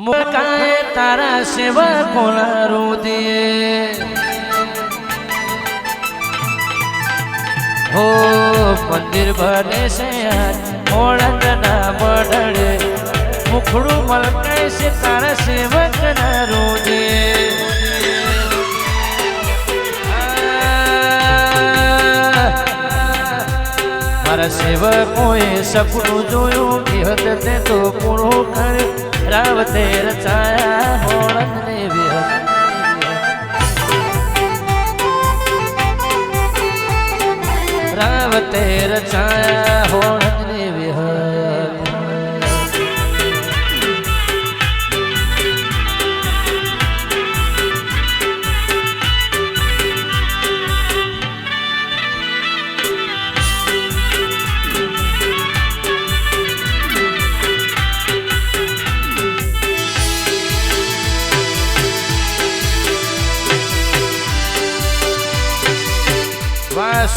मुकाए तारा सेवा कोना रुदिए हो मंदिर भरे से ओळंद ना बडड़े मुखड़ू मलकाए से तारा सेवक ना रुदिए मारा सेवकोए सपनू जोयो विहत ते तो पूरो कर रावते रचाया होळंद ने विहत रावते रचाया होळंद ने विहत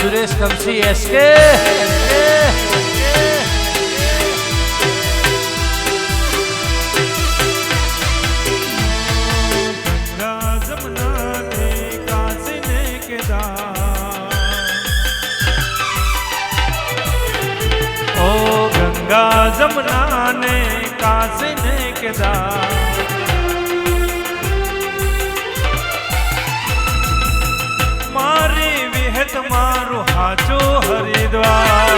सुरेश कमसी एसके गंगा जमुना ने काशी ने केदार ओ गंगा जमुना ने काशी ने केदार मारू हाचो हरिद्वार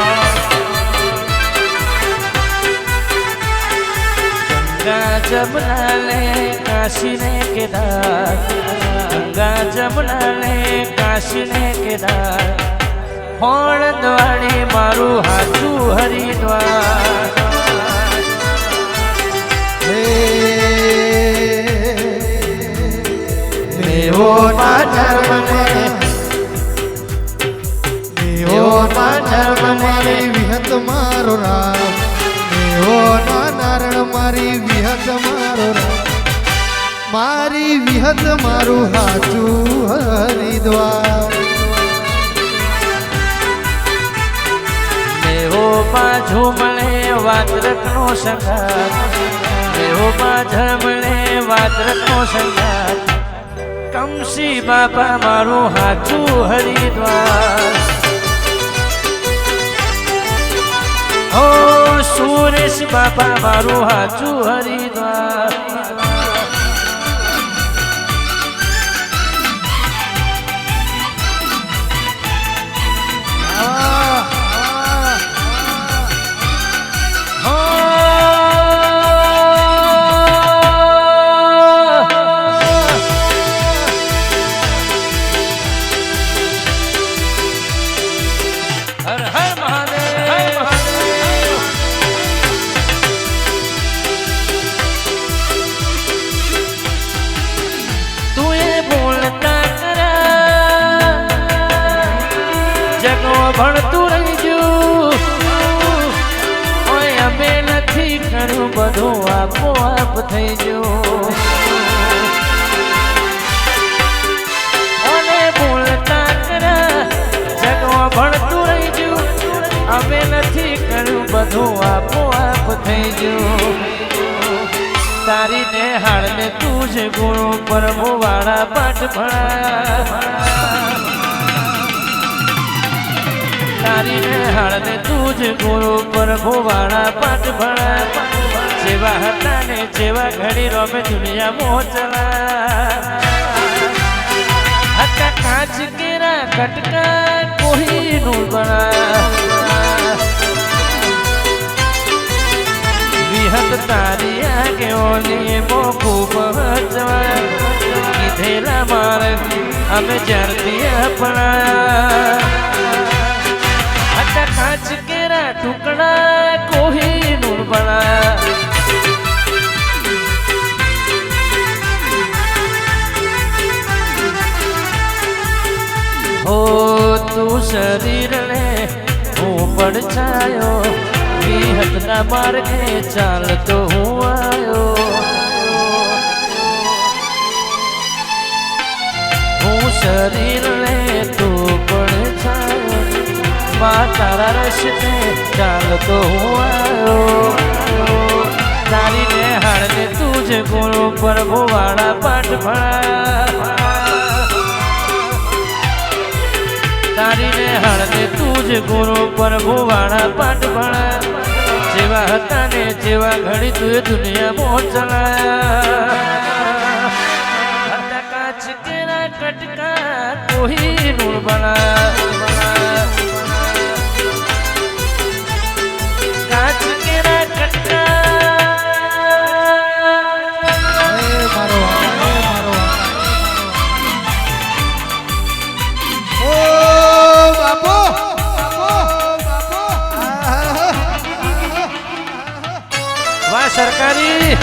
गंगा जमुना ले काशी ने केदार गंगा जमुना ले काशी ने केदार होळंद वाड़ी मारू हाचू हरिद्वार देवो ना धर्म ने मारी विहत मारो राम देवो ना नारण मारी विहत मारो राम मारी विहत मारू हाचू हरिद्वार देवो बाजू मळे वाद्रक नो संगात देवो बाजू मळे वाद्रक नो संगात कमसी बापा मारू हाचू हरिद्वार ओ सुरेश बापा मारू हाचू हरिद्वार हर हर महादेव ભણતું રહીજું ઓય અમે નથી ઘણું બધું આપોઆપ થઈ ગયું ઓને બોલતા કરા જગો ભણતું રહીજું અમે નથી ઘણું બધું આપોઆપ થઈ ગયું તારી ને હાળને તું જ ગુરુ પરમો વાળા પાઠ ભણા तारी ने हाड़ने तुझ गुरु पर भोवाड़ा पाठ भड़ा सेवा हता ने सेवा घड़ी रोमे दुनिया मोचला हका कांच केरा कटका कोही नू बना विहत तारी आगे ओली मोकू पहुंचवा कीधेला मार्ग हमें जरती अपना कांच केरा टुकड़ा कोही नूर बना हो तू शरीर ले हूँ પડછાયો વિહતના માર્ગે ચાલતો હું આવ્યો હું શરીર લે તું પડછાયો તારા રસ્તે ચાલતો હું આવ્યો તારી ને હાડને તું જ ગુણ ગુરુ પ્રભુ વાળા પાઠ ભણા તારીને હળને તું જ ગુરુ પ્રભુ વાળા પાઠ ભણા જેવા હતા ને જેવા ઘડી તું દુનિયામાં ચલાયા હતા કાચ કેરા કટકા કોઈ નૂર બના કાચ કેરા કટકા વાહ સરકારી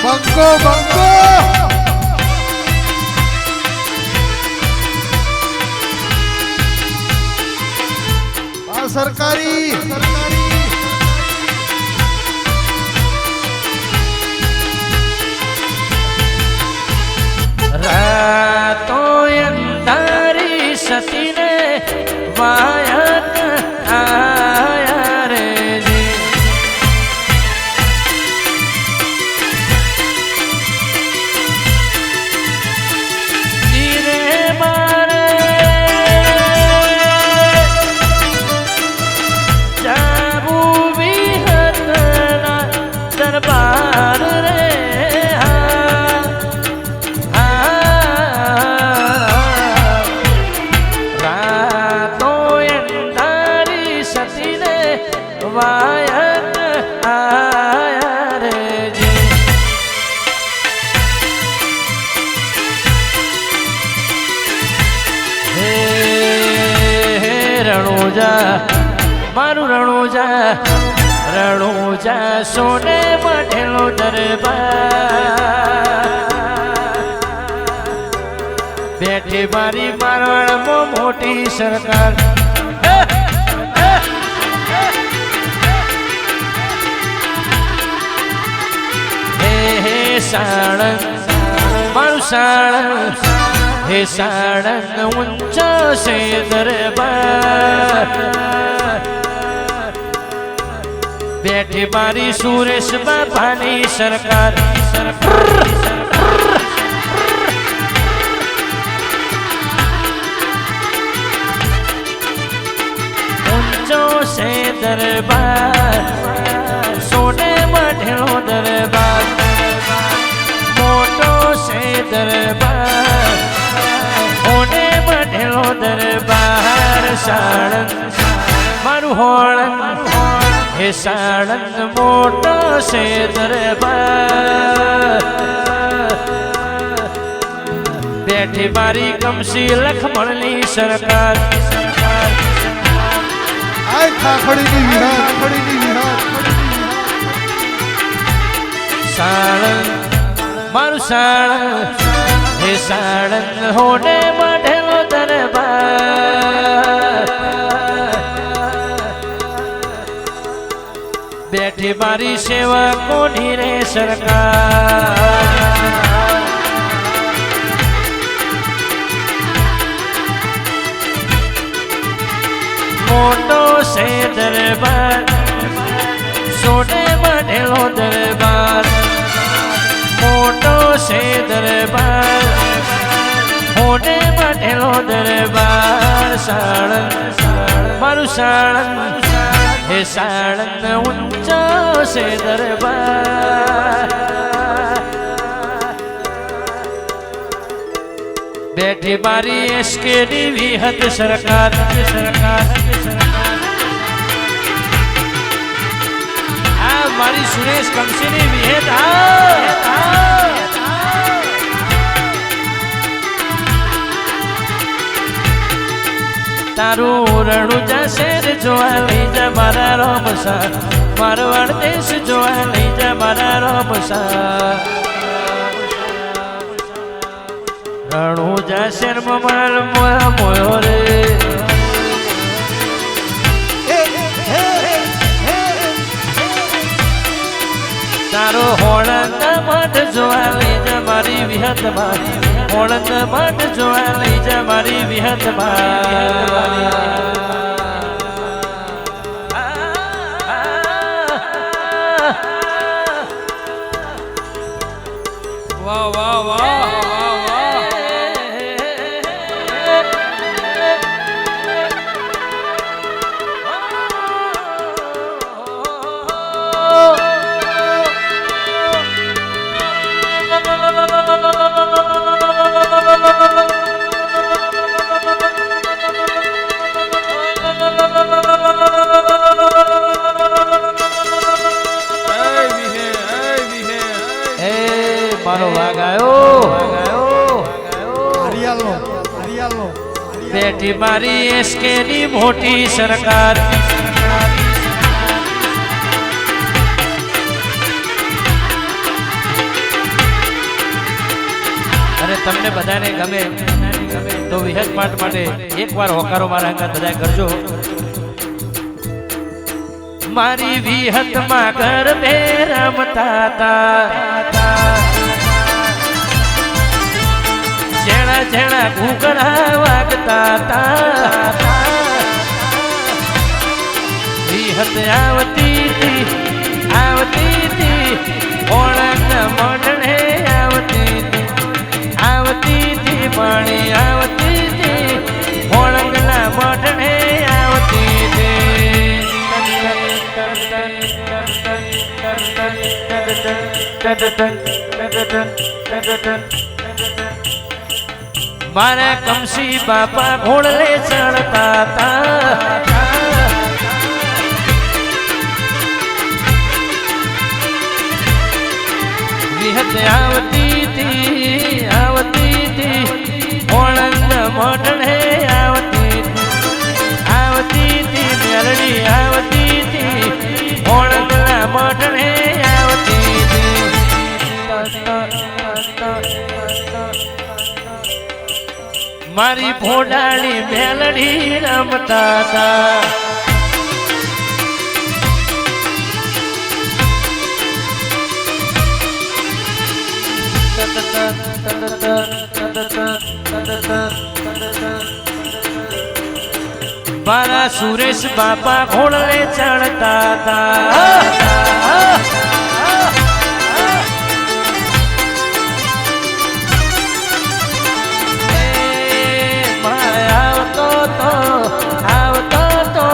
બંકો બંકો સરકારી રાતો અંધારી સતીને વાયક આયા રે ધીરે મારે જાબુ વિહતના દરબાર રે વાયક આયા રે જે હે રણુજા મારું રણુજા સોને મઢેલો દરબાર બેઠી મારી મારવાડમાં મોટી સરકાર સાણંદ મારું સાણંદ હે સાણંદ ઊંચો છે દરબાર બેઠી મારી સુરેશ બાપાની સરકાર ઊંચો છે દરબાર સોને મઢેલો દરબાર મોટો છે દરબાર હોને મઢેલો દરબાર સાણંદ મારું હોળંદ હે સાણંદ મોટો છે દરબાર બેઠી મારી કમસી લખમણની સરકાર આય ખાખડીની વિહાર સાણંદ મારું સાણંદ હે સાણંદ હોને મઢેલો દરબાર બેઠી મારી સેવા કોની રે સરકાર મોટો છે દરબાર સોને મઢેલો દરબાર મોટો છે દરબાર હોને મઢેલો દરબાર સાણંદ મારું સાણંદ હે સાણંદ ઊંચો છે દરબાર બેઠી મારી એસકેની વિહત સરકાર આ મારી સુરેશ કંસીની વિહત તારું રણુજા શેર જોવા લઈ જા મારા રોમસા મારવાડ દેશ જોવા લઈ જા મારા રોમસા રણુજા શેર માર મોયા મોયો રે તારો હોળંગા મઠ જોવા લઈ જા મારી વિહત મારી હોળંગ મઠ જોવા લઈ જા મારી વિહત વાહ વાહ વાહ વાહ વાહ મારો વાઘ આવ્યો હરિયાળનો બેઠી મારી એસકે ની મોટી સરકાર અને તમને બધાને ગમે તો વિહત માટે એકવાર હોકારો મારા અંગત બધા કરજો મારી વિહત માં ઘર બે રમતા હતા જેણા જેણા ઘૂંઘરા વાગતા હતા વિહત આવતી હતી ઓળંગ મોઢણે આવતી હતી પાણી આવતી હતી ઓળંગના મોઢણે આવતી મારા કમસી બાપા ઘોડલે ચડતા હતા વિહત આવતી હતી ઓળંગ મોઢણે આવતી હતી મેરડી આવતી હતી ઓળંગના મોઢણે આવતી મારી ભોડાળી મેલડી રમતા હતા મારા સુરેશ બાપા ઘોડલે ચડતા હતા આવતો તો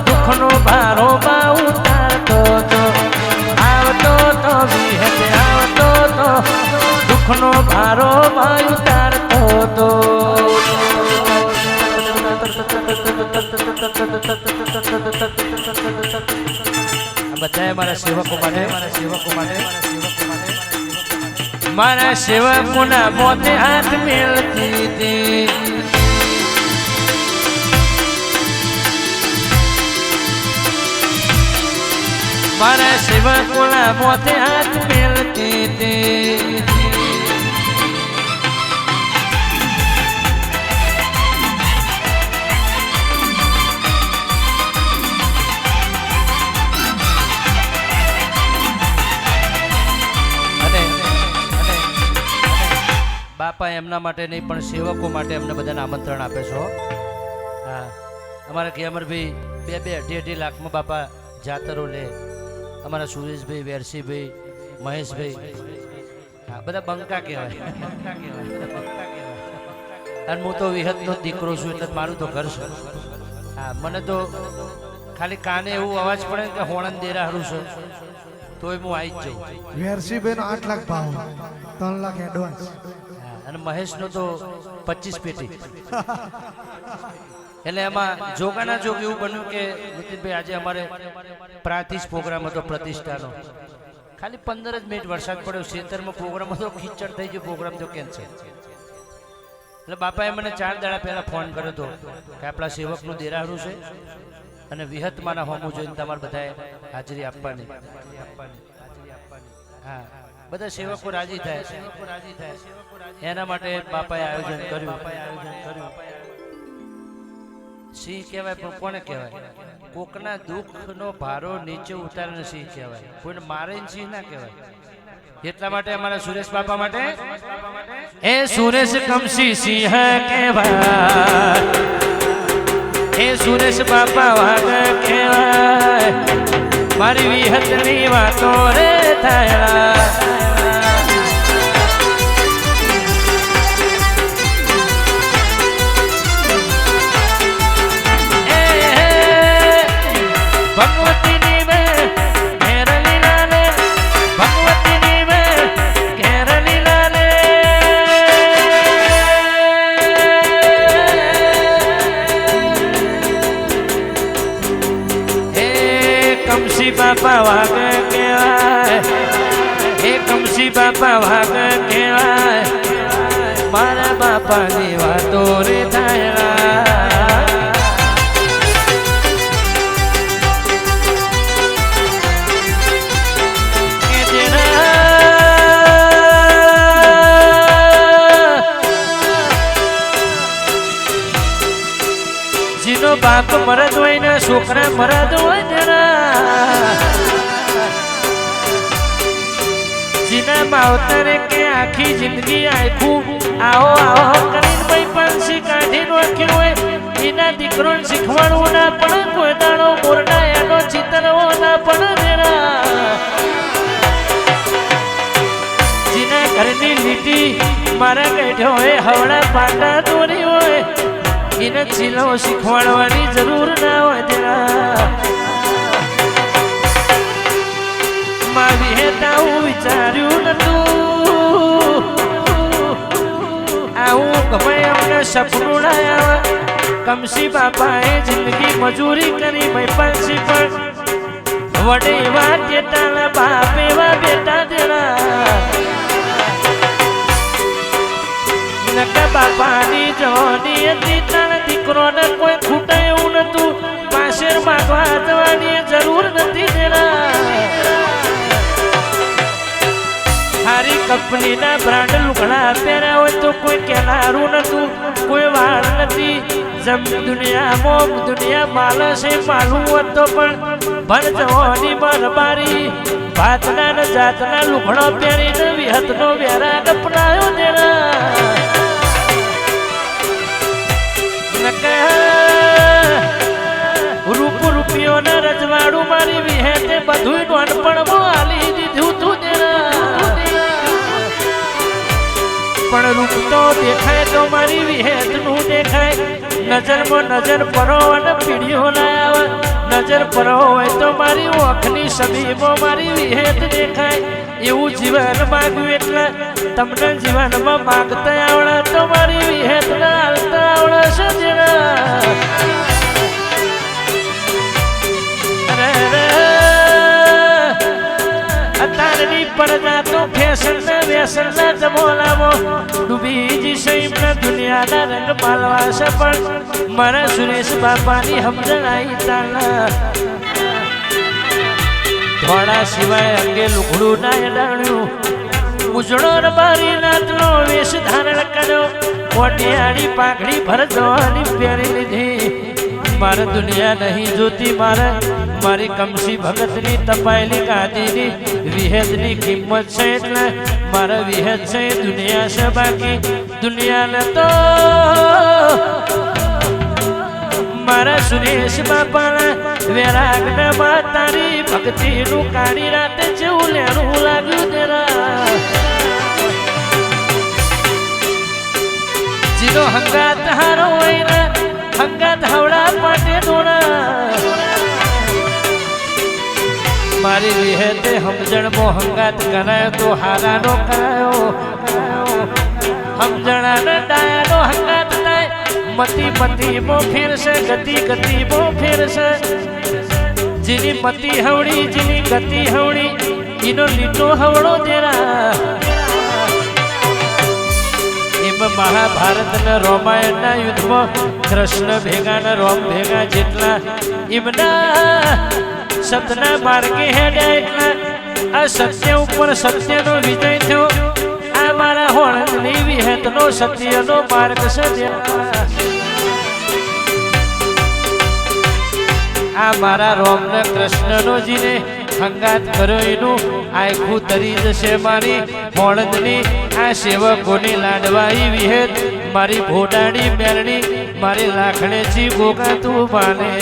દુઃખનો ભારો બા ઉતારતો તો આવતો તો વિહત આવતો તો દુઃખનો ભારો બા ઉતારતો તો બધા મારા સેવકો માટે મારા સેવકોના મોતે હાથ મેળતી હતી મારા સેવકોના મોતે હાથ મેળતી હતી બાપા એમના માટે નહીં પણ સેવકો માટે એમને બધાને આમંત્રણ આપે છો હા અમારા કેમરભાઈ 2-2 લાખમાં બાપા જાતરો લે અમારા સુરેશભાઈ વેરસીભાઈ મહેશભાઈ હા બધા બંકા કહેવાય અને હું તો વિહતનો દીકરો છું એટલે મારું તો ઘર છે હા મને તો ખાલી કાને એવું અવાજ પડે કે હોણન દેરા હારું છે તોય હું આવી જ જાઉં વેરસીભાઈનો 8 લાખ ભાવ 3 લાખ એડવાન્સ અને મહેશનો તો 25 પેટી એટલે એમાં જોગાના જોગ એવું બન્યું કે નીતિનભાઈ આજે અમારે પ્રાતિશ પ્રોગ્રામ હતો પ્રતિષ્ઠાનો ખાલી 15 જ મિનિટ વરસાદ પડ્યો ખેતરમાં પ્રોગ્રામ હતો ખીચડ થઈ ગયો પ્રોગ્રામ તો કેન્સલ એટલે બાપાએ મને 4 દાડા પહેલા ફોન કર્યો હતો કે આપણા સેવકનું દેરાહરું છે અને વિહતમાના હોમું જોઈને તમારે બધાએ હાજરી આપવાની હા બધા સેવકો રાજી થાય એના માટે બાપાએ આયોજન કર્યું સિંહ કહેવાય પણ કોને કહેવાય કોકના દુઃખનો ભારો નીચે ઉતારીને સિંહ કહેવાય કોઈને મારે સિંહ ના કહેવાય એટલા માટે અમારા સુરેશ બાપા માટે એ સુરેશ કમસી સિંહ કહેવાય, એ સુરેશ બાપા વાઘ કહેવાય, મારી વિહતની વાતો રે થાય. ભગવતીની મેં ઘેર લીલા ને, ભગવતીની મેં ઘેર લીલા ને. હે કમસી બાપા વાઘ કહેવાય, હે કમસી બાપા વાઘ કહેવાય, મારા બાપાની વાતો રે થાય. જીનો બાપ મરદ હોય ને છોકરા મરદ હોય તેના, જીના માવતરે કે આખી જિંદગી આખું આવો આવો કરીને ભાઈ પાંસી કાઢી નાખ્યું હોય, એના દીકરોને શીખવાડવું ના પણ કોઈ દાડો મોરડા એનો ચિતરવો ના પણ તેના. જીના ઘરની લીટી મારા કાઢ્યો હોય, હવડા પાટા દોરી હોય, એને ચીલો શીખવાડવાની જરૂર ના હોય તેના. માં વિહેતા હું વિચાર્યું નતું, આવું ગમે અમને સપનું લાયા. કમસી બાપાએ જિંદગી મજૂરી કરી ભાઈ પાંસી પણ વડે એવા ટેટાના બાપ એવા બેટા તેના. નકા બાપાની જવાની હતી તારા દીકરોને કોઈ ખૂટે એવું નતું, પાછળ માગવા જવાની જરૂર નથી તેના. હારી કંપનીના બ્રાન્ડ લુગડા પહેર્યા હોય તો કોઈ કહેનારું નતું, કોઈ વાળ નથી. જમ દુનિયા માલ છે, માલું હોત તો પણ ભર જવાની બરબારી. ભાતના ને જાતના લુગડો પહેરીને વિહતનો વેરા અપનાયો તેના. રૂપ રૂપિયો ને રજવાડું મારી વિહેતે બધું નોનપણમાં આલી દીધું તું તેના. પણ રૂપ તો દેખાય તો મારી વિહેત નું દેખાય, નજરમાં નજર પરો અને પીડીઓ ના આવે. નજર પરો હોય તો મારી ઓખની સમીમાં મારી વિહેત દેખાય. એવું જીવન માગ્યું એટલે તમને જીવનમાં માગતા આવડે તો મારી વિહેત ના હાલતા આવડે છે જેના. અત્યારની પડદા તો ફેશન ને વ્યસન ના જમોલામાં ડૂબી જશે એમને દુનિયાના રંગ માલવા છે. પણ મારા સુરેશ બાપાની સમજણ આવી તાના. થોડા સિવાય અંગે લુગડું ના એડાણ્યું, ઉજળો રબારી નાતનો વેશ ધારણ કર્યો, મોટિયાળી પાઘડી ભર જવાની પહેરી લીધી. મારે દુનિયા નહીં જોતી, મારી કમસી ભગતની તપાયેલી ગાદીની વિહેદની કિંમત છે એટલે મારા વિહેદ છે. દુનિયા છે બાકી દુનિયાને તો મારા સુરેશ બાપાના વેરાગમાં તારી ભક્તિનું કાળી રાતે જેવું લેણું લાગ્યું તેના. જીનો હંગાત હારો હોય ને હંગાત હવડા પાટે દોડા. મારી વિહેતે સમજણમાં હંગાત કરાયો તો હારાનો કરાયો, સમજણાને ડાયાનો હંગાત થાય. મતી મતીમાં ફેરશે, ગતિ ગતિમાં ફેરશે. જેની મતી હવડી જેની ગતિ હવડી એનો લીટો હવડો તેરા. એમાં મહાભારતના રામાયણના યુદ્ધમાં કૃષ્ણ ભેગા ને રામ ભેગા જેટલા એમના સતના માર્ગે હેડ્યા એટલા આ સત્ય ઉપર સત્યનો વિજય થયો. આ મારા હોળની વિહેતનો સત્યનો માર્ગ છે. આ મારા રામ ને કૃષ્ણનો જીને હંગાત કર્યો એનું આખું તરી જશે મારી મોણંદની આ સેવકોની લાડવાઈ વિહેત મારી ભોડાડી મેરણી મારી લાખણેજી ગોગા તું બાને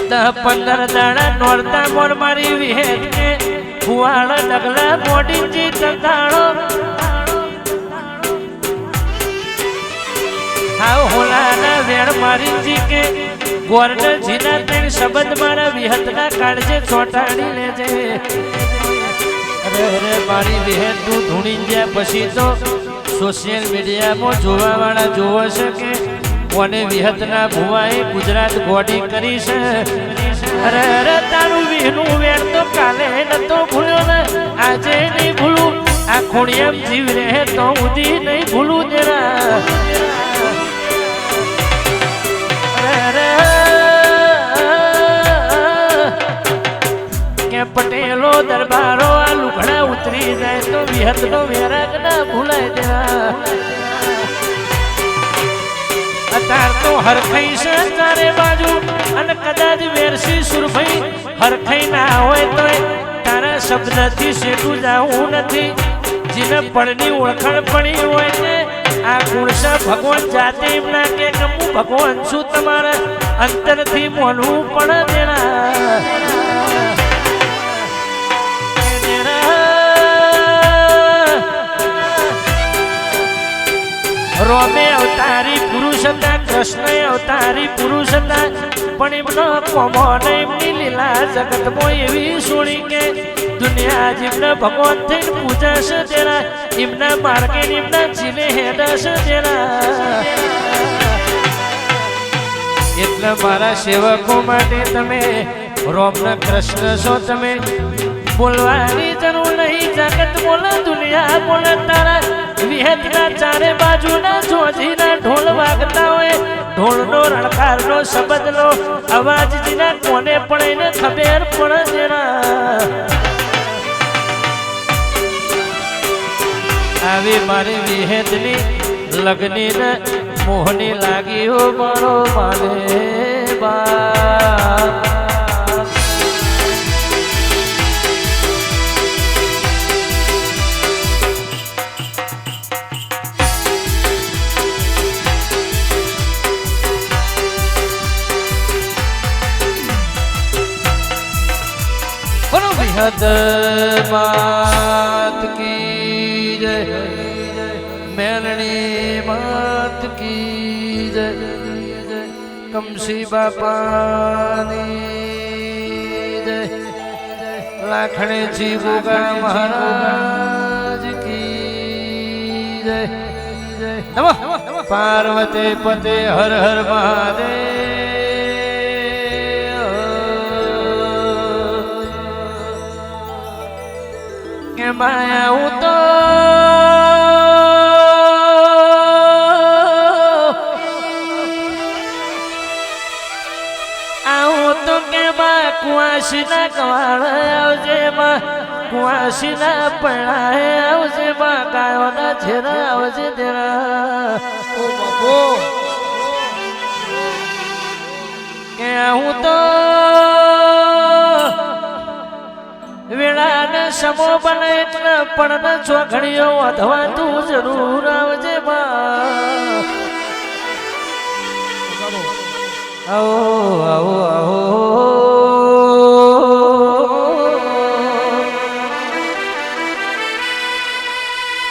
દહ 15 દાડા નોરતા મોર મારી વિહેત કે ફુવાળ ડગલા મોડીજી તંદાળો હાવ હોલાના વેણ મારીજી કે ગોરને જીના તેણ શબ્દ મારા વિહતના કાળજે ચોટાડી લેજે અરે મારી વિહેત તું ધૂણી ગયા પછી તો સોશિયલ મીડિયામાં જોવા વાળા જોવો છે કે કોને વિહતના ભુવાએ ગુજરાત ગોડી કરી છે અરે અરે તારું વિહનું વેણ તો કાલે નતો ભૂલ્યો ને આજે નહીં ભૂલું આ ખોડિયામ જીવ રહે તો ઉધી નહીં ભૂલું તેરા અરે કે પટેલો દરબારો આ લુગડા ઉતરી જાય તો વિહતનો વેરાગ ના ભૂલાય તેરા અતાર તો હરખઈ છે ચારે બાજુ અને કદાચ વેરસી સુરભઈ હરખઈ ના હોય તો તારા શબ્દથી શેઠું જાવું નથી જેને પડની ઓળખાણ પડી હોય ને આ ગુણસા ભગવાન જાતે એમ ના કે હું ભગવાન છું તમારા અંતરથી મોનવું પણ દેના રોમે અવતારી પુરુષ હતા કૃષ્ણ અવતારી પુરુષ હતા પણ એમનો કોમો એમની લીલા જગતમાં એવી સોળી કે દુનિયા જેમને ભગવાન થઈને પૂજાશે તેના એમના માર્ગે એમના જીલે હેડાશે તેના એટલે મારા સેવકો માટે તમે રોમના કૃષ્ણ છો તમે બોલવાની જરૂર નહીં જગત બોલે દુનિયા બોલે તારા વિહતના ચારે બાજુના જોજીના ઢોલ વાગતા હોય ઢોલનો રણકારનો શબ્દનો અવાજ જીના કોને પણ એને ખબર પડે જેના આવી મારી વિહેતની લગ્ની ને મોહની લાગી હો મારો માને બા हद मात की जय मेलनी मात की जय कमसी बापानी जय लाखणे जी गोगा महाराज की जय नमः पार्वती पते हर हर महादेव माया हूँ तो आऊँ तो के बा कुआशी ना कवाड़ आवजे बा कुआशी ना पढ़ाए आवजे बा गायो ना झेरा आवजे तेरा ओ बाबो के आऊँ तो વેળાને સમો બને એટલે પણ ચોઘડીઓ વધવા તું જરૂર આવજે બા આવો આવો આવો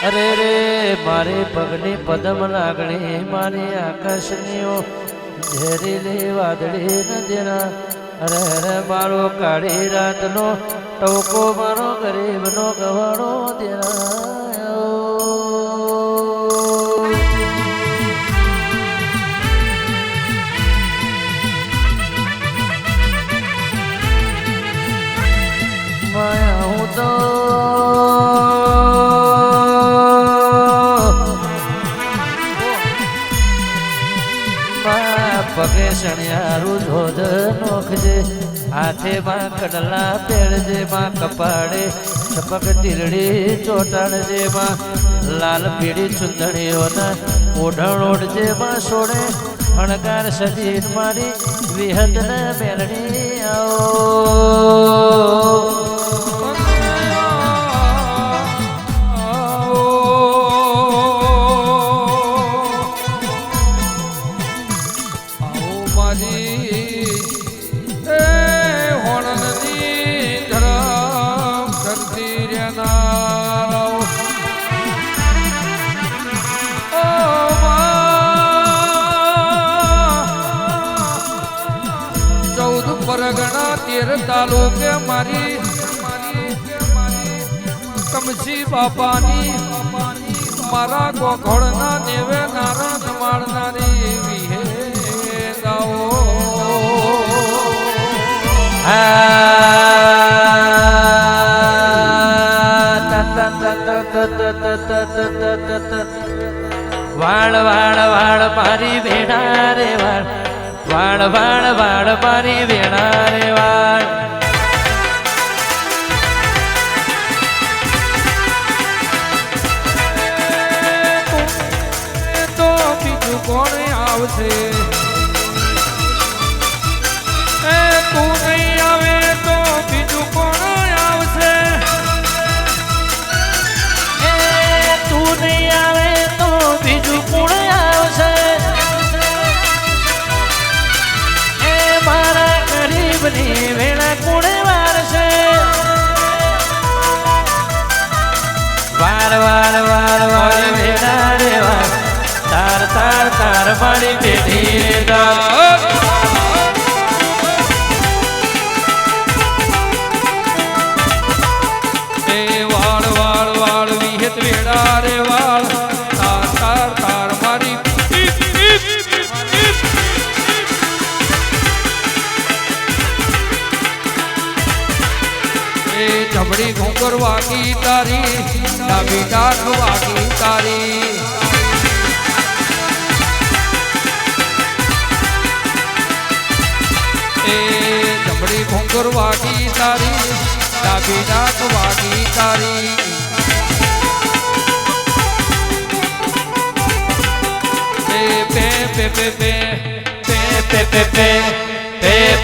અરે રે મારે પગની પદમ લાગણી મારી આકાશનીઓ ઝેરીલી વાદળી નદીના અરે અરે મારો કાળી રાતનો ટોકો મારો ગરીબનો ગવાડો દેરાયો માયા હું તો માં પગે શણિયારું ધોધ નોખજે હાથે માં કડલા પહેરજે માં કપાળે ચપક ટીલડી ચોટાડજે માં લાલ પીળી ચુંદડીઓના ઓઢણ ઓઢજે માં સોડે અણગાર સજી મારી વિહદ ને મેળડી આવો પરગણા તેર તાલુકે મારી કમસી બાપાની મારા ગોખોળના દેવે નારાયણ માળનારી વિહે ગાઓ વાળ વાળ વાળ મારી બેડા રે વાળ વાળ વાળ વાળ મારી વેણા રે વાળ તો બીજું કોણ આવશે તું નહીં આવે તો બીજું કોણ આવશે તું નહીં આવે તો બીજું કોણ આવશે મારા ગરીબની વેળા કોણે વારશે વાર વાર વાર વાર વેળા રે વાર તાર તાર તાર મારી બેટી વાળ વાળ વાળ વિહેત વેળા રે વાળ તાર તાર તાર મારી જમણી ઘોંઘર વાગી તારી ડાબી ડાક વાગી તારી જમણી ઘોંઘર વાગી તારી ડાબી ડાક વાગી તારી pay pay pay pay pay pay pay pay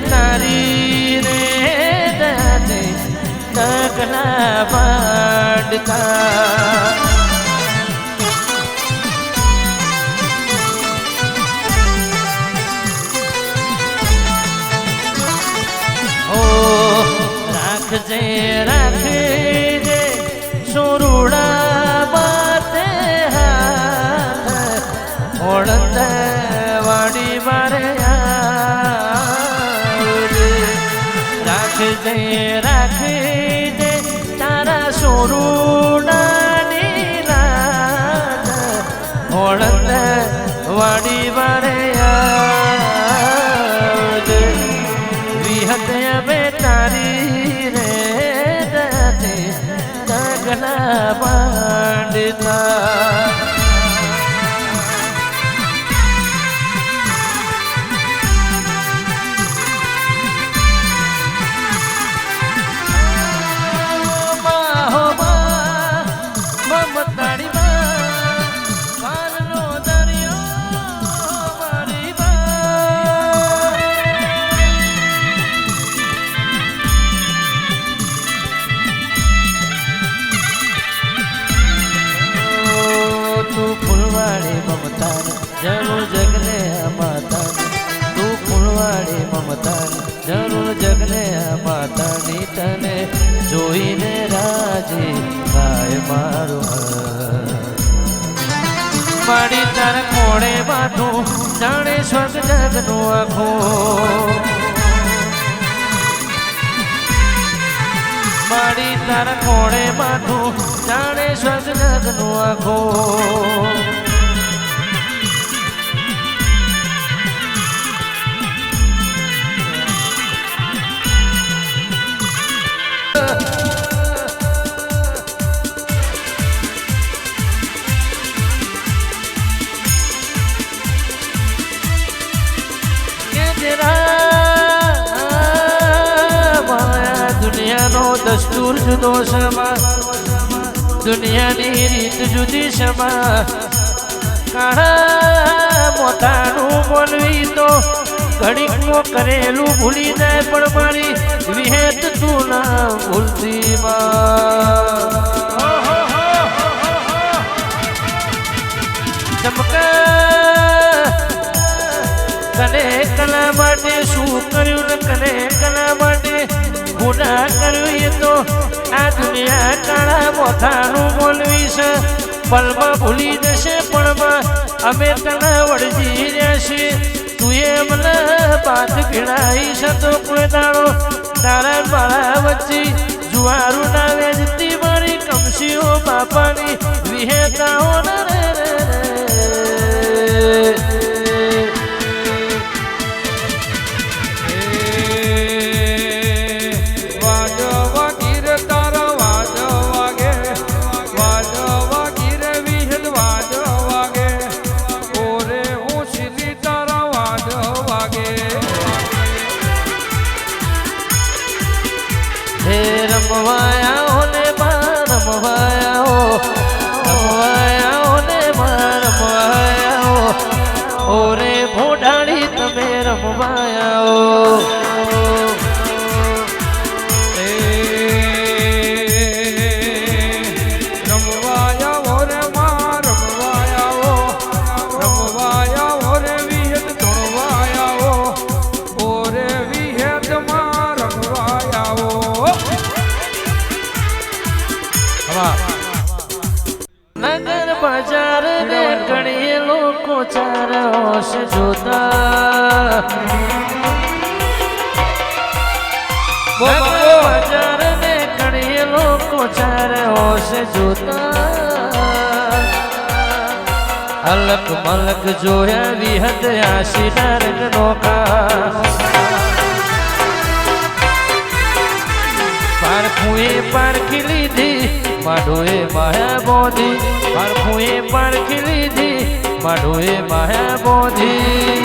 તારી રે દાદે તકના પાડતા ઓ રાખજે રાખજે સુરુડા બાતે હાથ ઓળંદ વાડી મારે રાખજે રાખજે તારા સોરુડાની લાજ ઓળંદ વાડી મારે વિહત અમે તારી રે દાદે તગના માંડતા મારી તારા કોણે માથું જાણે સ્વર્ગ જગનું આખું મારી તારા કોણે માથું જાણે સ્વર્ગ જગનું આખું દુનિયાનો દસ્તુર જુદો સમા દુનિયાની રીત જુદી સમા કાળા મોતાનું બોલવી તો ઘડીકમાં કરેલું ભૂલી જાય પણ મારી વિહેત તું ના ભૂલતી ચમકા કને કલા માટે શું કર્યું ને કને કલા માટે ગુના કર્યું એ તો આ દુનિયા કાળા મોથાનું બોલવી છે પલમાં ભૂલી જશે પળમાં અમે તને વળજી રહ્યા છીએ તું એ મને બાદ ભીડાઈ છે તો કોઈ દાડો તારા મારા વચ્ચે જુવારું ના વેચતી મારી કમસીઓ બાપાની વિહેતાઓ રે રમવાયા ને માં રમવાયા ને માં રમવાયા ઓરે ભોડાડી તમે રમવાયા રમવાયા રે માં રમવાયા રે વિહત ધોળવાયા ઓરે વિહત માં રમવાયા નગર બજાર ને ઘણી લોકો ચાર હોશ જોતા નગર બજાર ને ઘણી લોકો ચાર હોશ જોતા અલક મલક જોયા વિહત આશી નરક નોકા પારખુએ પારખી લીધી માડોએ માયા બોધી પારખુએ પારખી લીધી માડોએ માયા બોધી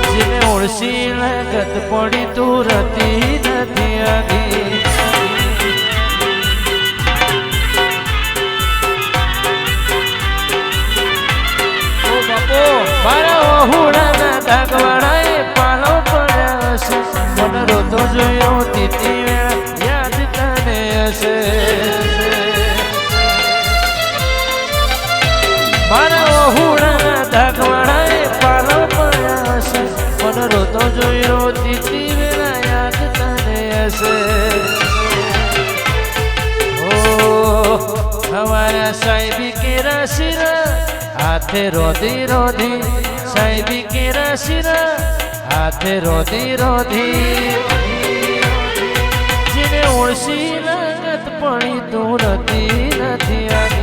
જેને ઓળસી લાગત પડી તું રતી નથી આગી મારા હુડાના ડાગવાળાએ પાલો પડ્યા છે મને રોતો જોયો તીતી વેળા યાદ તને હશે મારા હુડાના ડાગવાળાએ પાલો પડ્યા છે મને રોતો જોયો તીતી વેળા યાદ તને હશે ઓ હમારા સાહેબી કેરા શિરા હાથે રોધી રોધી સાહેબી કેરા શિરા હાથે રોધી રોધી જેને ઓળસી લાગત પડી તું નથી નથી